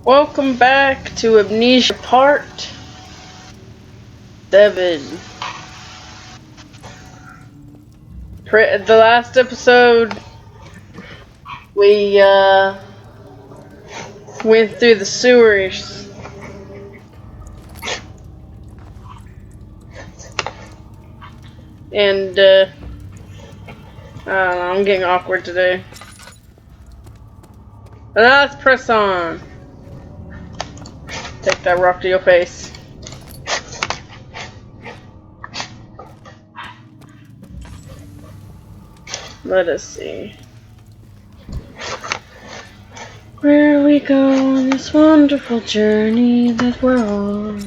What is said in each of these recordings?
Welcome back to Amnesia Part 7. The last episode, we went through the sewers. And, I don't know, I'm getting awkward today. But now let's press on. Take that rock to your face. Let us see. Where we go on this wonderful journey that we're on.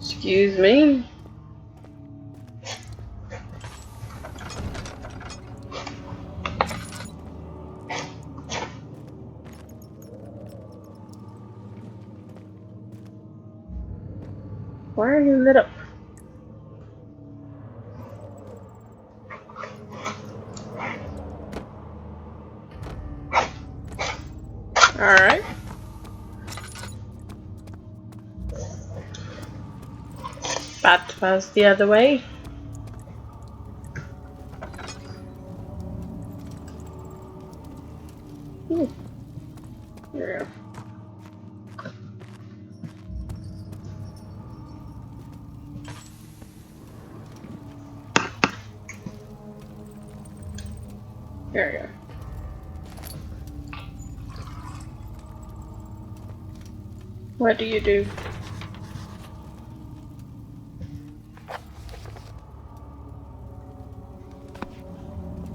Excuse me. Why are you lit up? Alright. That was the other way. Ooh. There we go. There we go. What do you do?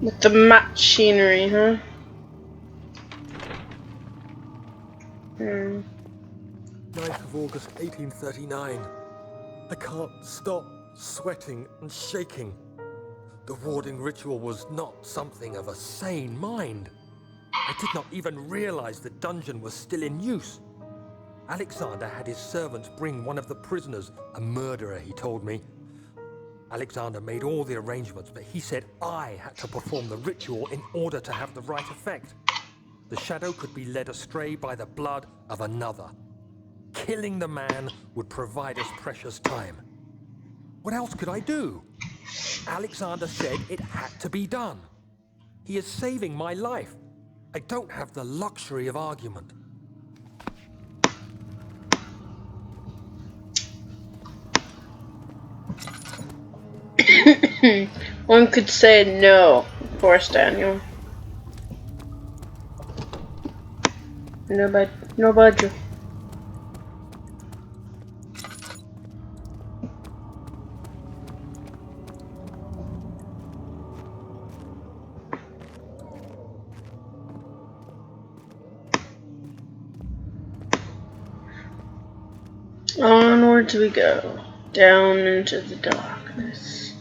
With the machinery, huh? 9th of August, 1839. I can't stop sweating and shaking. The warding ritual was not something of a sane mind. I did not even realize the dungeon was still in use. Alexander had his servants bring one of the prisoners, a murderer, he told me. Alexander made all the arrangements, but he said I had to perform the ritual in order to have the right effect. The shadow could be led astray by the blood of another. Killing the man would provide us precious time. What else could I do? Alexander said it had to be done. He is saving my life. I don't have the luxury of argument. One could say no, of course, Daniel. No budget. Onwards we go, down into the darkness.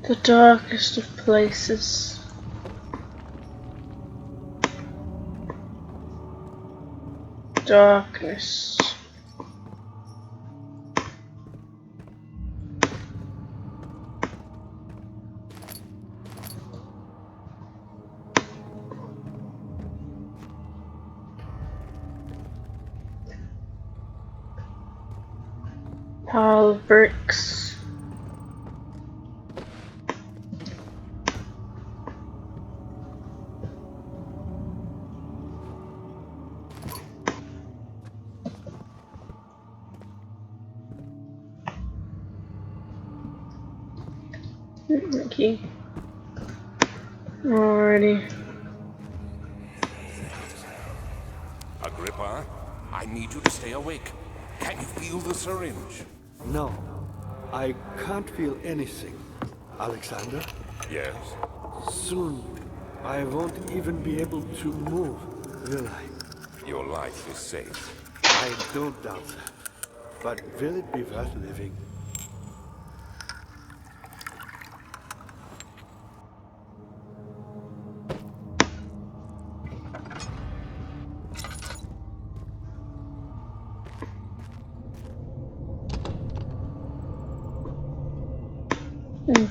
The darkest of places. Darkness. Pile of bricks. Okay. Alrighty. Agrippa, I need you to stay awake. Can you feel the syringe? No, I can't feel anything. Alexander, Yes. soon I won't even be able to move, will I? Your life is safe. I don't doubt that. But will it be worth living? Hmm.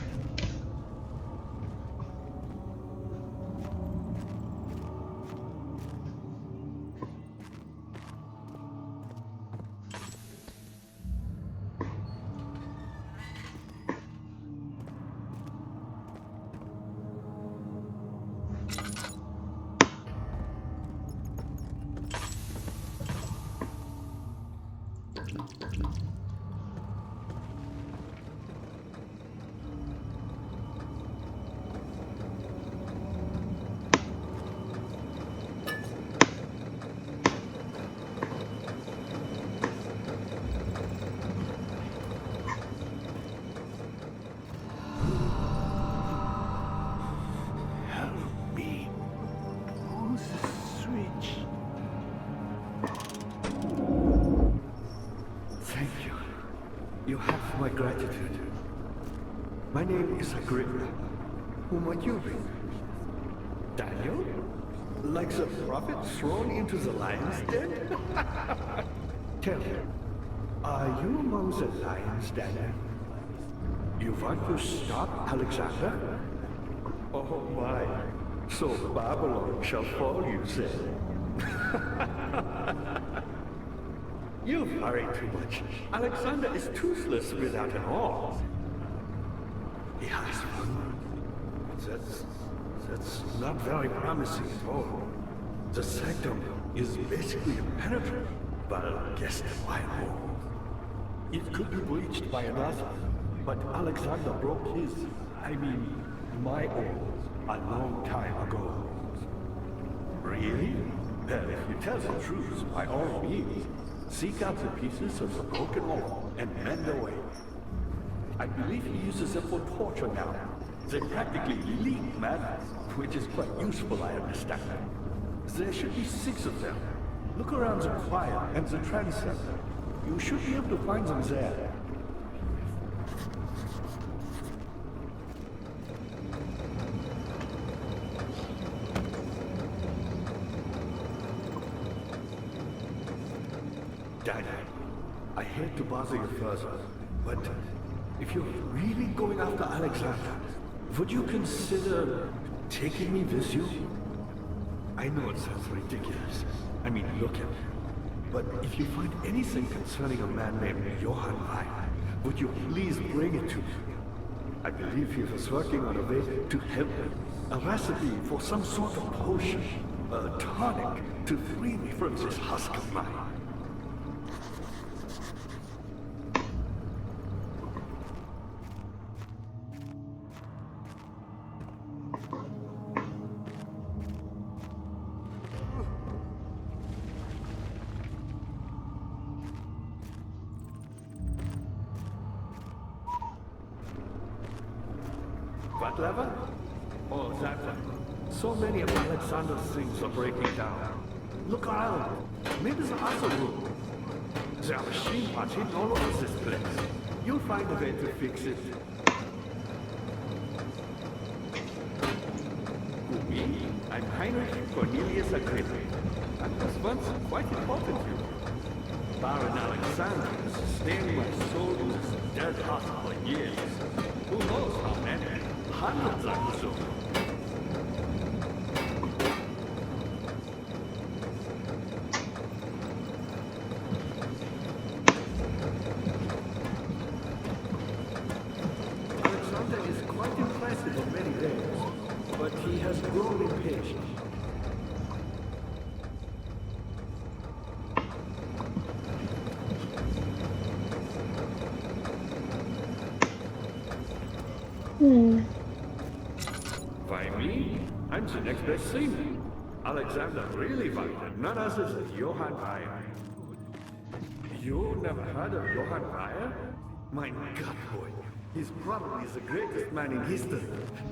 Help me. Who's the switch? Thank you. You have my gratitude. My name is Agrippa. Who might you be? Daniel? Like the prophet thrown into the lion's den? Tell me, are you among the lions, Daniel? You want to stop Alexander? Oh my, so Babylon shall fall, you say? You worry too much. Alexander is toothless without an arm. He has one. That's not very promising at all. The sanctum is basically impenetrable, but guess why more? It could be breached by another, but Alexander broke his, my own, a long time ago. Really? Well, if you tell the truth, by all means, seek out the pieces of the broken wall and mend their way. I believe he uses them for torture now. They practically leak madness, which is quite useful, I understand. There should be 6 of them. Look around the choir and the transept. You should be able to find them there. Daniel, I hate to bother you further, but if you're really going after Alexander, would you consider taking me with you? I know it sounds ridiculous. Look at me. But if you find anything concerning a man named Johann Weyer, would you please bring it to me? I believe he was working on a way to help me. A recipe for some sort of potion, a tonic, to free me from this husk of mine. What lever? Oh, that one. So many of Alexander's things are breaking down. Look around. Maybe the other room. There are machine parts hidden all over this place. You'll find a way to fix it. Who, me? I'm Heinrich Cornelius Agrippa. I was once quite important to you. Baron Alexander has sustained my soul in this dead heart for years. Who knows how many? Hundreds, I presume. Alexander is quite impressive on many days, but he has grown impatient. By me? I'm the next best thing. Alexander really wanted none other than Johann Weyer. You never heard of Johann Weyer? My God, boy. He's probably the greatest man in history.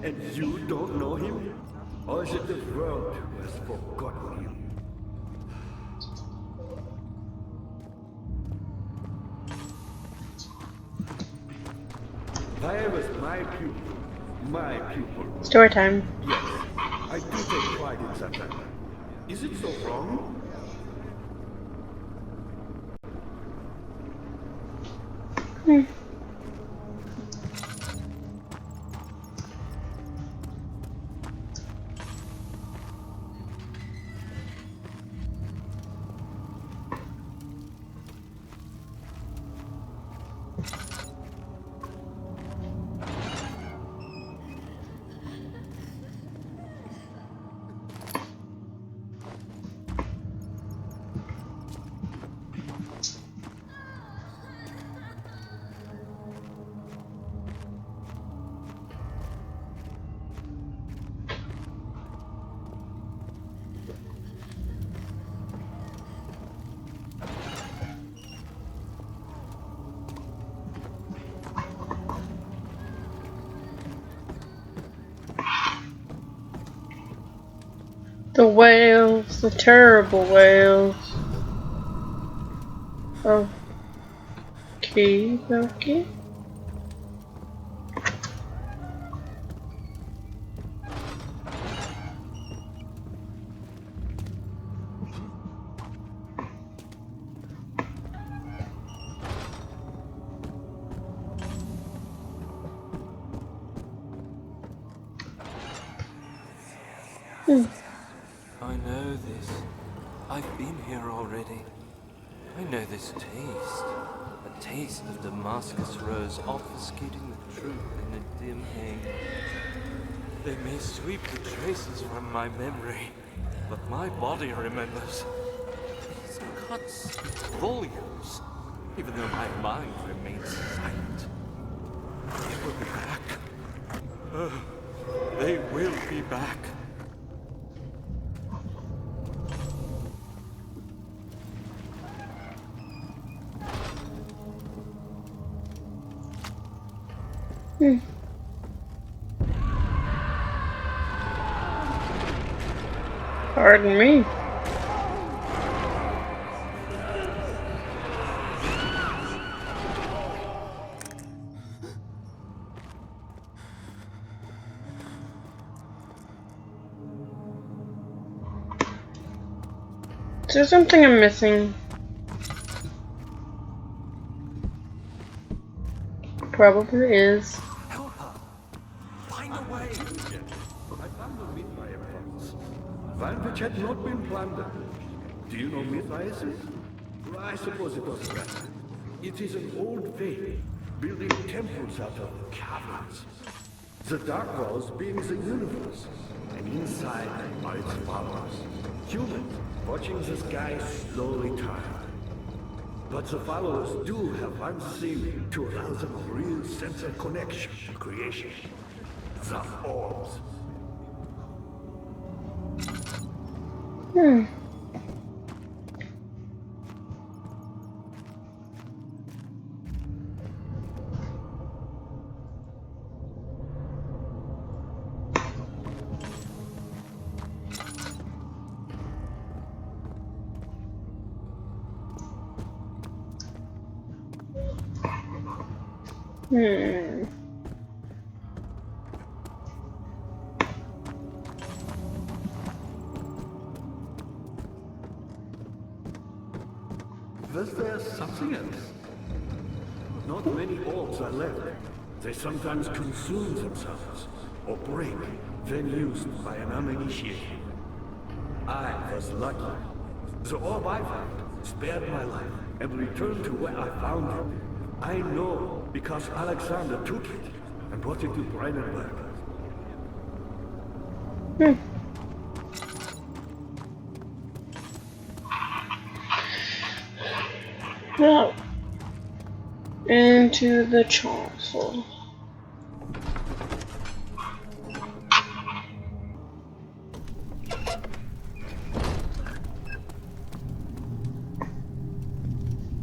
And you don't know him? Or is it the world who has forgotten him? Weyer was my pupil. My pupil. Story time. Yes, I do take pride in that. Is it so wrong? The whales, the terrible whales. Oh, okay. I know this. I've been here already. I know this taste. A taste of Damascus rose obfuscating the truth in a dim haze. They may sweep the traces from my memory, but my body remembers. These cuts speak volumes, even though my mind remains silent. They will be back. They will be back. Pardon me. Is there something I'm missing? Probably is. Help her! Find a way! I found the Mithraean box. One which had not been plundered. Do you know Mithraeus? Well, I suppose it doesn't matter. It is an old faith, building temples out of caverns. The dark walls being the universe, and inside are its followers. Humans watching the sky slowly turn. But the followers do have one thing to allow them a real sense of connection to creation. The orbs. Was there something else? Not many orbs are left. They sometimes consume themselves, or break, when used by an uninitiated. I was lucky. The orb I found spared my life and returned to where I found it. I know because Alexander took it and brought it to Brandenburg. Well, into the chancel.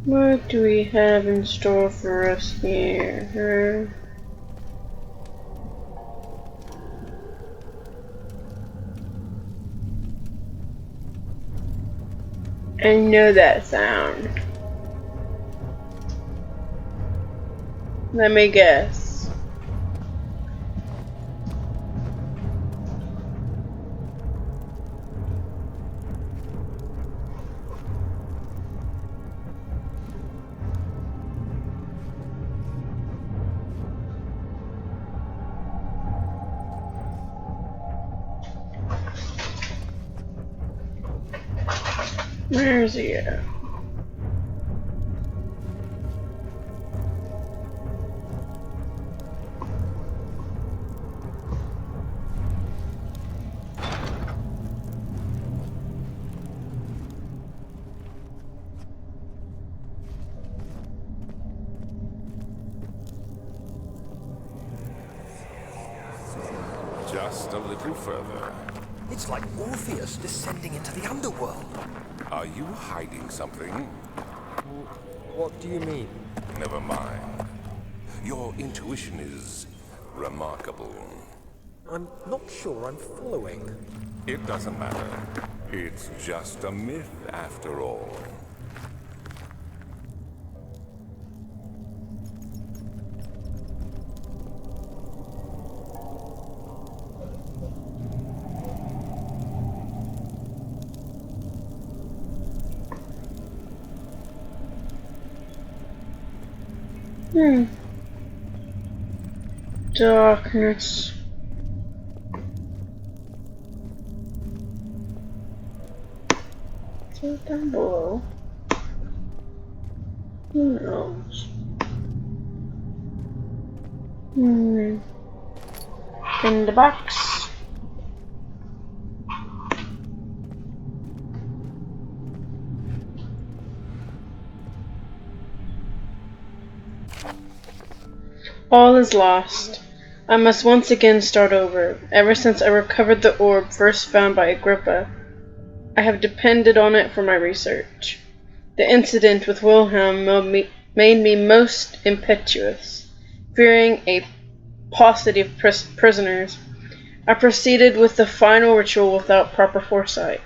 What do we have in store for us here? I know that sound. Let me guess. Where's he at? Just a little further. It's like Orpheus descending into the underworld. Are you hiding something? What do you mean? Never mind. Your intuition is remarkable. I'm not sure I'm following. It doesn't matter. It's just a myth after all. Darkness. What's down below? Who knows? In the box. All is lost. I must once again start over. Ever since I recovered the orb first found by Agrippa, I have depended on it for my research. The incident with Wilhelm made me most impetuous. Fearing a paucity of prisoners, I proceeded with the final ritual without proper foresight.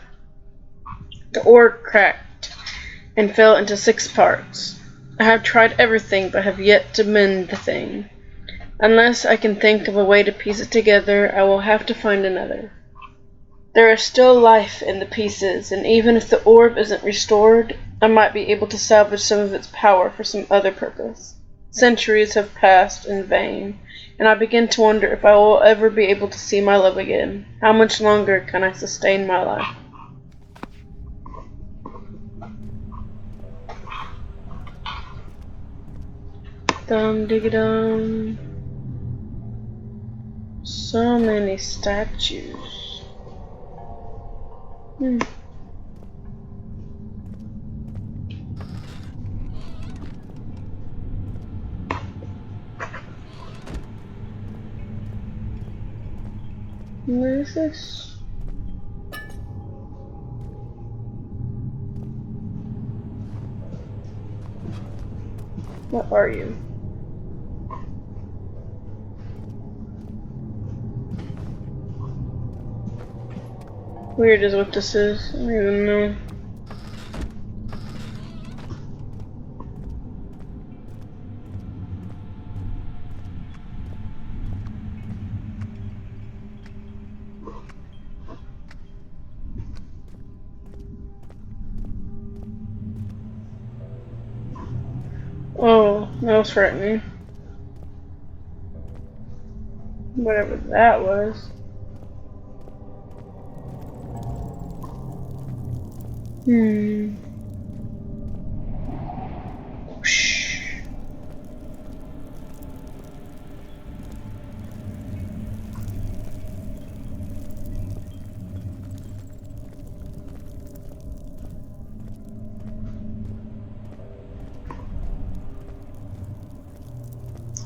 The orb cracked and fell into 6 parts. I have tried everything, but have yet to mend the thing. Unless I can think of a way to piece it together, I will have to find another. There is still life in the pieces, and even if the orb isn't restored, I might be able to salvage some of its power for some other purpose. Centuries have passed in vain, and I begin to wonder if I will ever be able to see my love again. How much longer can I sustain my life? Dum digga dum. So many statues. What is this? What are you? Weird is what this is. I don't even know. Oh, that was frightening. Whatever that was. Whoosh.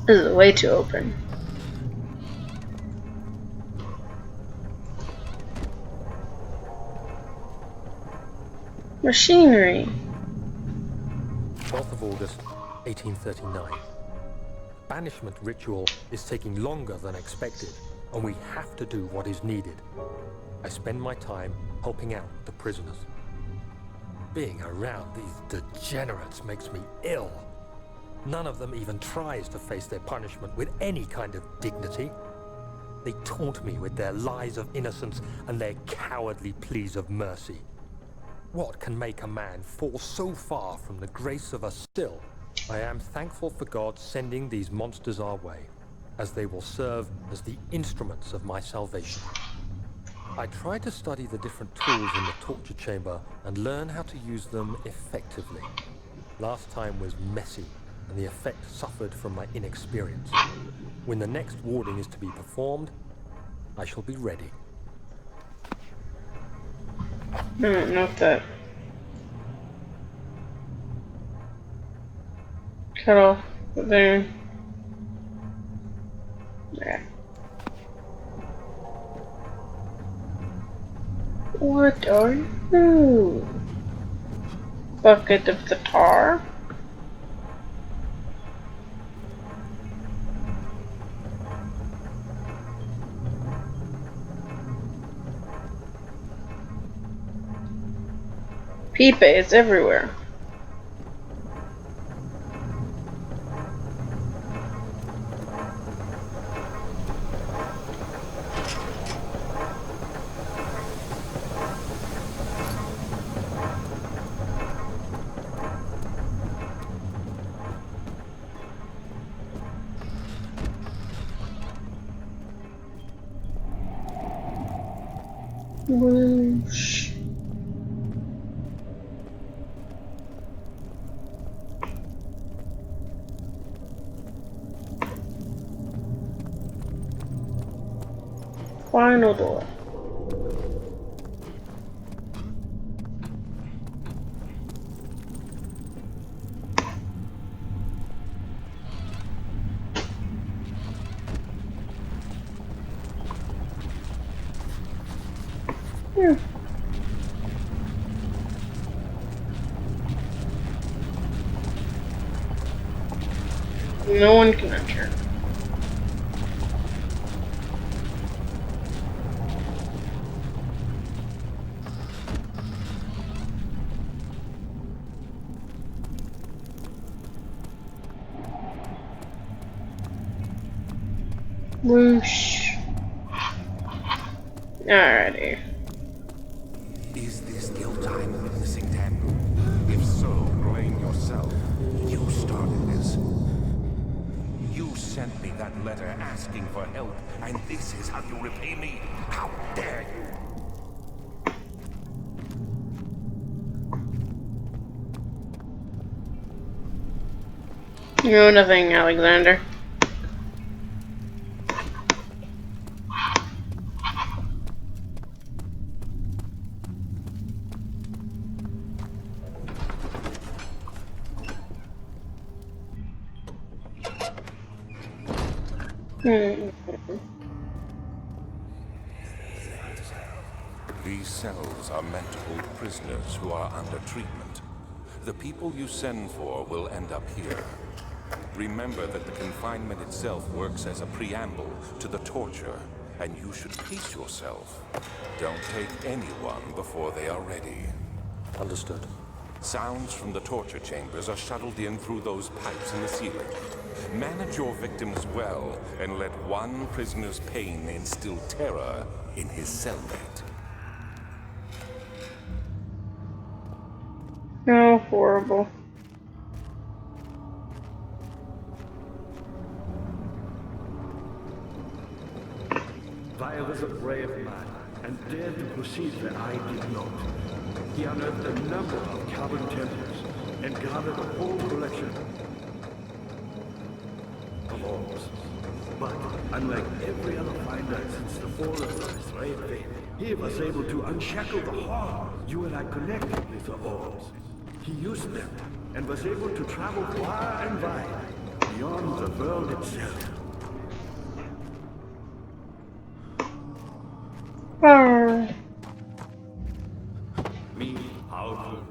This is way too open. Machinery. 12th of August, 1839. Banishment ritual is taking longer than expected, and we have to do what is needed. I spend my time helping out the prisoners. Being around these degenerates makes me ill. None of them even tries to face their punishment with any kind of dignity. They taunt me with their lies of innocence and their cowardly pleas of mercy. What can make a man fall so far from the grace of a still? I am thankful for God sending these monsters our way, as they will serve as the instruments of my salvation. I try to study the different tools in the torture chamber and learn how to use them effectively. Last time was messy, and the effect suffered from my inexperience. When the next warding is to be performed, I shall be ready. Not that. Cut off there. Yeah. What are you? Bucket of the tar? Pipe is everywhere. Whoosh. Final door. No one can enter. Whoosh. Alrighty. Is this guilt I'm witnessing, then? If so, blame yourself. You started this. You sent me that letter asking for help, and this is how you repay me? How dare you? You know nothing, Alexander. These cells are meant to hold prisoners who are under treatment. The people you send for will end up here. Remember that the confinement itself works as a preamble to the torture, and you should pace yourself. Don't take anyone before they are ready. Understood. Sounds from the torture chambers are shuttled in through those pipes in the ceiling. Manage your victims well, and let one prisoner's pain instill terror in his cellmate. Oh, horrible. Vaya was a brave man and dared to proceed where I did not. He unearthed a number of cavern temples and gathered a whole collection of orbs. But unlike every other finder since the fall of the Israel faith, he was able to unshackle the horror you and I connected with the orbs. He used them and was able to travel far and wide, beyond the world itself. Oh. Me, powerful.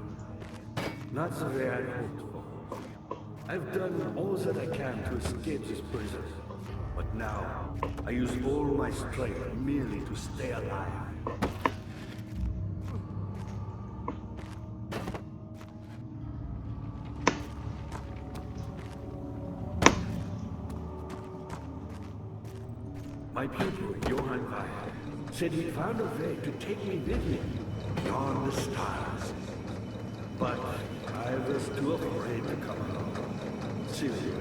Not the way I hoped for. I've done all that I can to escape this prison. But now, I use all my strength merely to stay alive. My pupil, Johann Vaya, said he found a way to take me with him beyond the stars. But I was too afraid to come along. Seriously.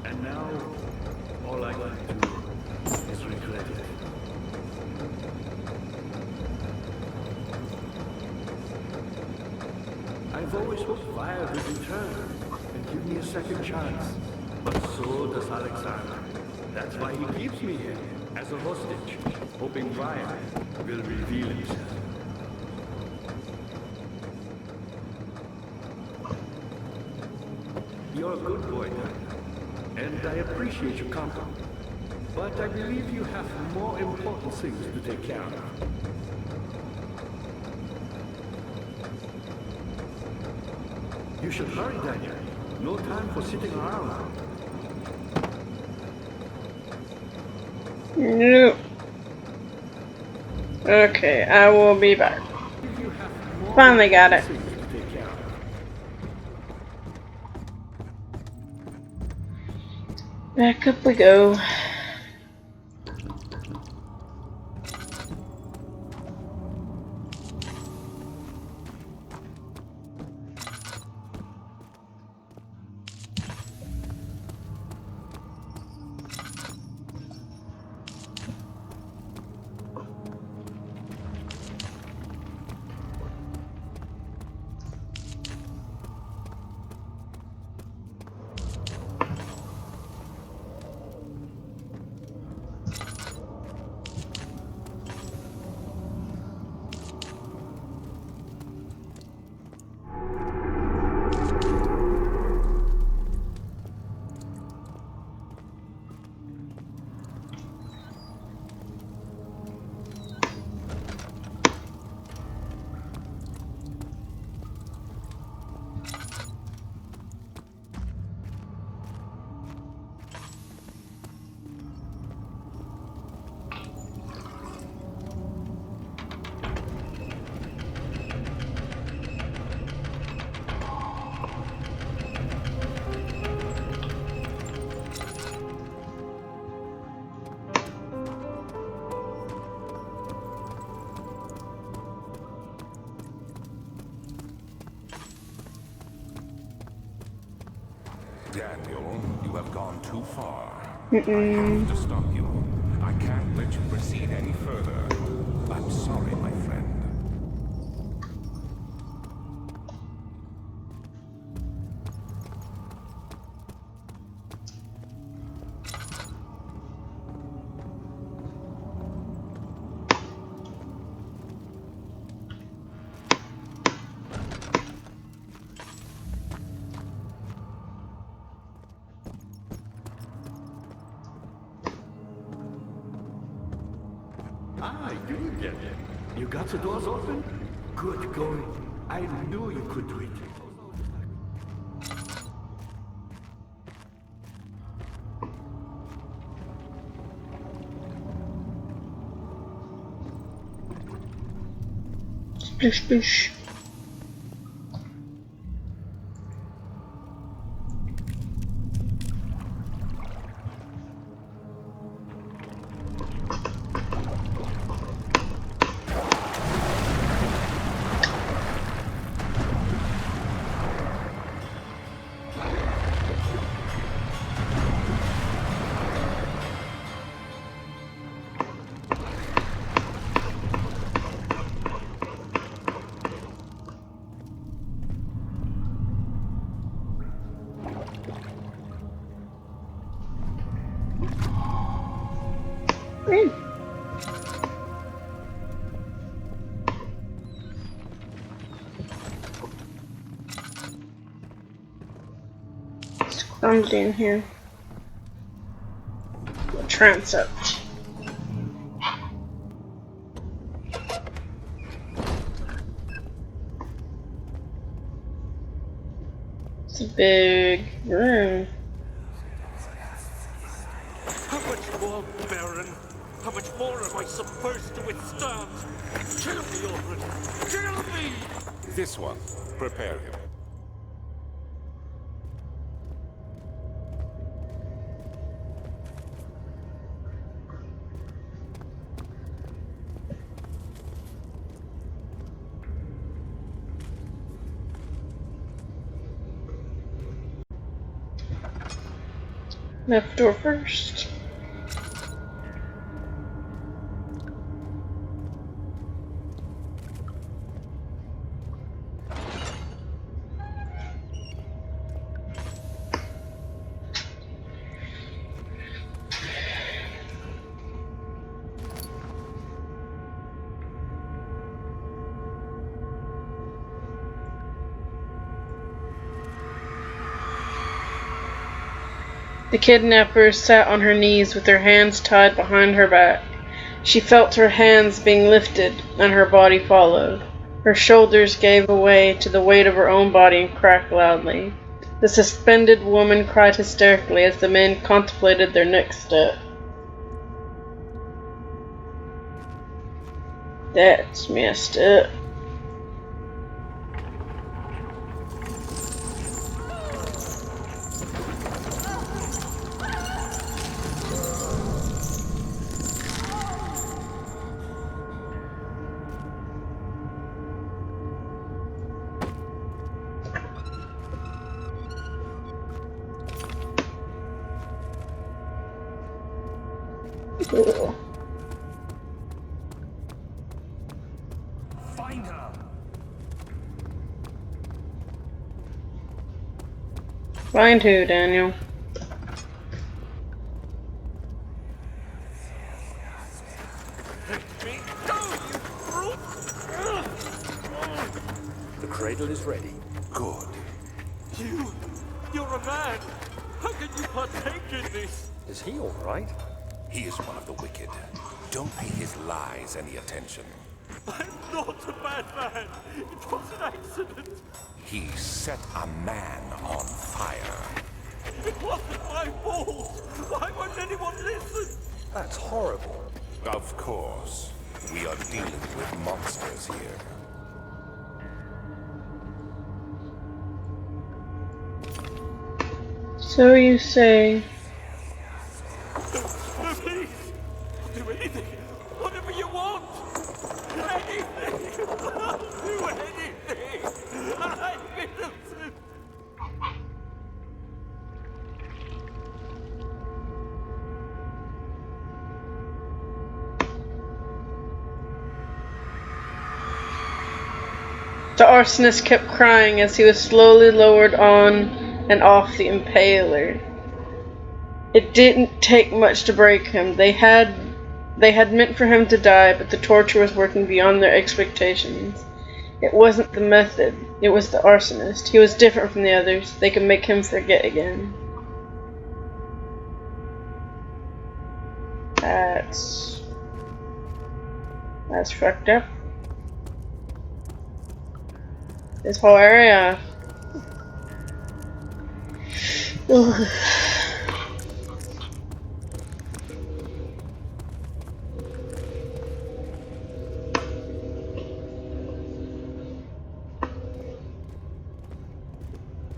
And now, all I can do is regret it. I've always hoped Vaya would return and give me a second chance. But so does Alexander. That's why he keeps me here, as a hostage, hoping Vaya will reveal himself. You're a good boy, Daniel, and I appreciate your company. But I believe you have more important things to take care of. You should hurry, Daniel. No time for sitting around. No. Okay, I will be back. Finally got it. Back up we go. Daniel, you have gone too far. I Mm-mm. have to stop you. I can't let you proceed any further. I'm sorry, my friend. Ah, you get it. You got the doors open? Good going. I knew you could do it. Splish, splish. It's clumsy in here. The transept. It's a big room. How much more, Baron? How much more am I supposed to withstand? Kill me already! Kill me! This one. Prepare him. Left door first. The kidnapper sat on her knees with her hands tied behind her back. She felt her hands being lifted, and her body followed. Her shoulders gave way to the weight of her own body and cracked loudly. The suspended woman cried hysterically as the men contemplated their next step. That's messed up. Ugh. Find her! Find who, Daniel? The cradle is ready. Good. You're a man! How can you partake in this? Is he all right? He is one of the wicked. Don't pay his lies any attention. I'm not a bad man! It was an accident! He set a man on fire. It wasn't my fault! Why won't anyone listen? That's horrible. Of course. We are dealing with monsters here. So you say. No, please! I'll do anything! Whatever you want! Anything! I'll do anything! I'm innocent! The arsonist kept crying as he was slowly lowered on and off the impaler. It didn't take much to break him. They had meant for him to die, but the torture was working beyond their expectations. It wasn't the method, it was the arsonist. He was different from the others. They could make him forget again. That's fucked up. This whole area. Ugh.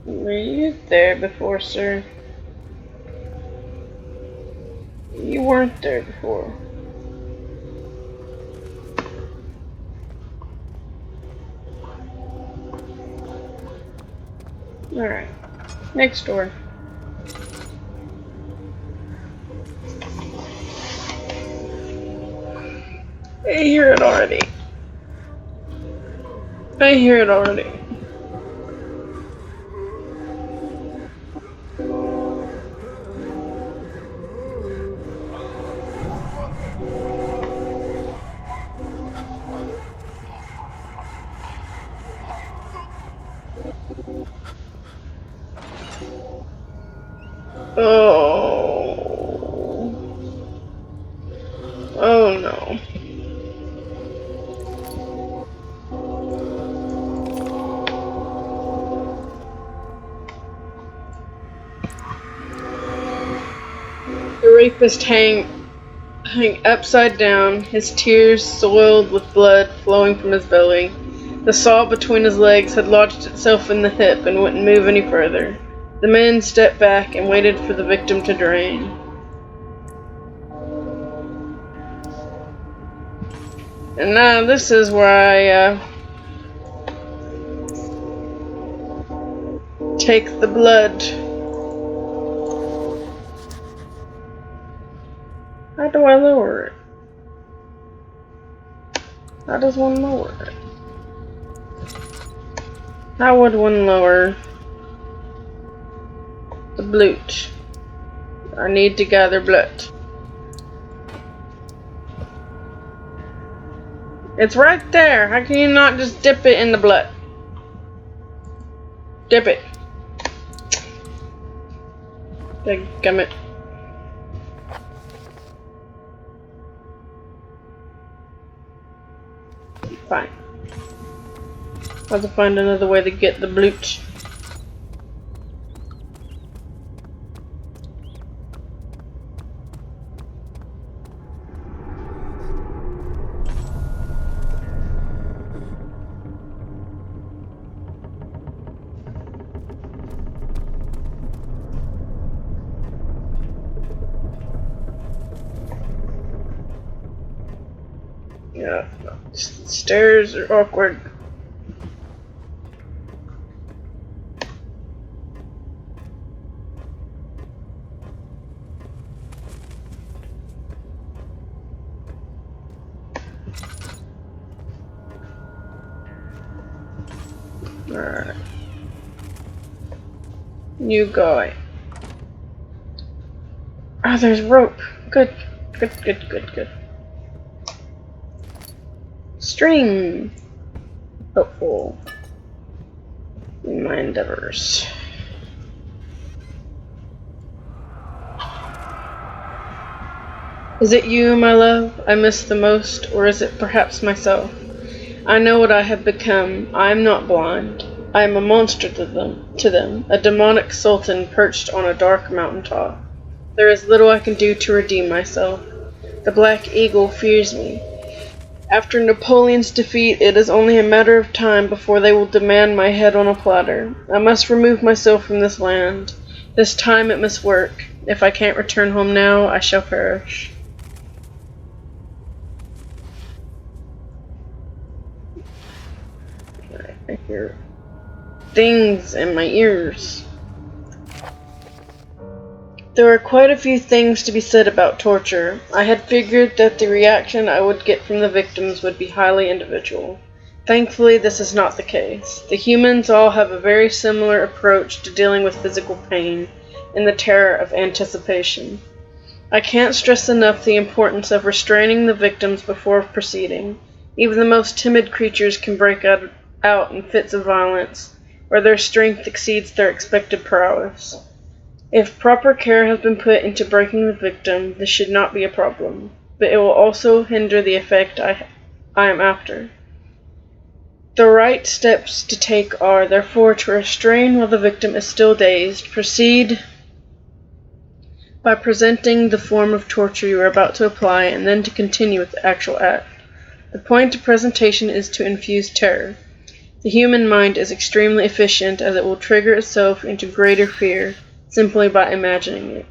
Were you there before, sir? You weren't there before. Alright. Next door. I hear it already. I hear it already. Oh. Oh no. The rapist hang upside down, his tears soiled with blood flowing from his belly. The saw between his legs had lodged itself in the hip and wouldn't move any further. The man stepped back and waited for the victim to drain. And now this is where I take the blood. How do I lower it? How does one lower it? How would one lower the blood? I need to gather blood. It's right there. How can you not just dip it in the blood? Dip it. Dadgummit. Fine. I'll have to find another way to get the blood. Yeah, stairs are awkward. Alright. You go. Ah, there's rope. Good. Good. String. Hopeful in my endeavors. Is it you, my love, I miss the most, or is it perhaps myself? I know what I have become. I am not blind. I am a monster to them, a demonic sultan perched on a dark mountain top. There is little I can do to redeem myself. The Black Eagle fears me. After Napoleon's defeat, it is only a matter of time before they will demand my head on a platter. I must remove myself from this land. This time it must work. If I can't return home now, I shall perish. I hear things in my ears. There are quite a few things to be said about torture. I had figured that the reaction I would get from the victims would be highly individual. Thankfully, this is not the case. The humans all have a very similar approach to dealing with physical pain and the terror of anticipation. I can't stress enough the importance of restraining the victims before proceeding. Even the most timid creatures can break out in fits of violence, where their strength exceeds their expected prowess. If proper care has been put into breaking the victim, this should not be a problem, but it will also hinder the effect I am after. The right steps to take are, therefore, to restrain while the victim is still dazed. Proceed by presenting the form of torture you are about to apply, and then to continue with the actual act. The point of presentation is to infuse terror. The human mind is extremely efficient, as it will trigger itself into greater fear simply by imagining it.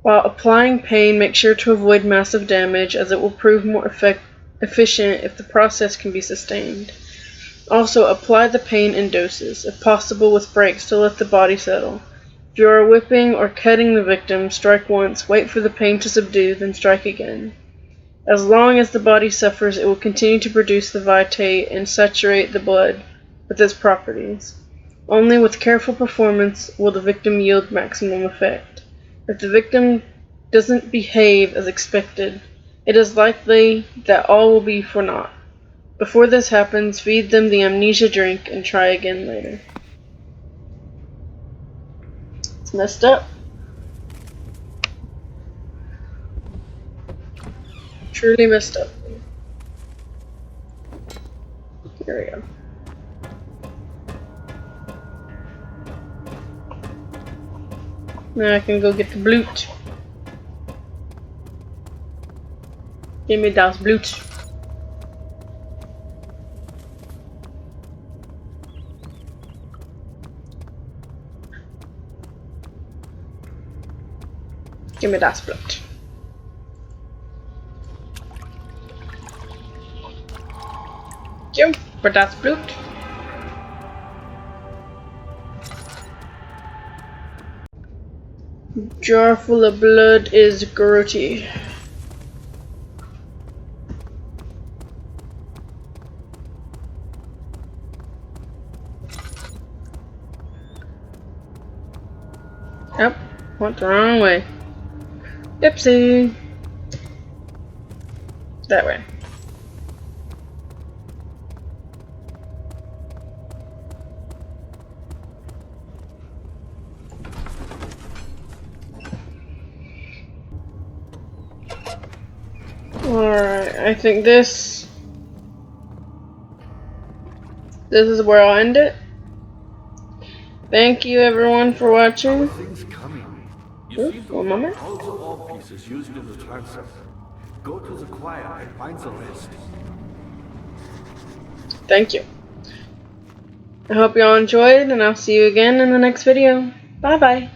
While applying pain, make sure to avoid massive damage, as it will prove more efficient if the process can be sustained. Also, apply the pain in doses, if possible with breaks to let the body settle. If you are whipping or cutting the victim, strike once, wait for the pain to subdue, then strike again. As long as the body suffers, it will continue to produce the vitae and saturate the blood with its properties. Only with careful performance will the victim yield maximum effect. If the victim doesn't behave as expected, it is likely that all will be for naught. Before this happens, feed them the amnesia drink and try again later. It's messed up. Truly messed up. Here we go. Now I can go get the bloot. Give me das bloot. Give me das bloot. Jump for das bloot. Jar full of blood is grody. Yep, went the wrong way. Oopsie. That way. Alright, I think this is where I'll end it. Thank you everyone for watching. Things coming. Ooh, one moment. All the orb pieces used in the transept. Go to the choir and find the rest. Thank you. I hope you all enjoyed, and I'll see you again in the next video. Bye bye.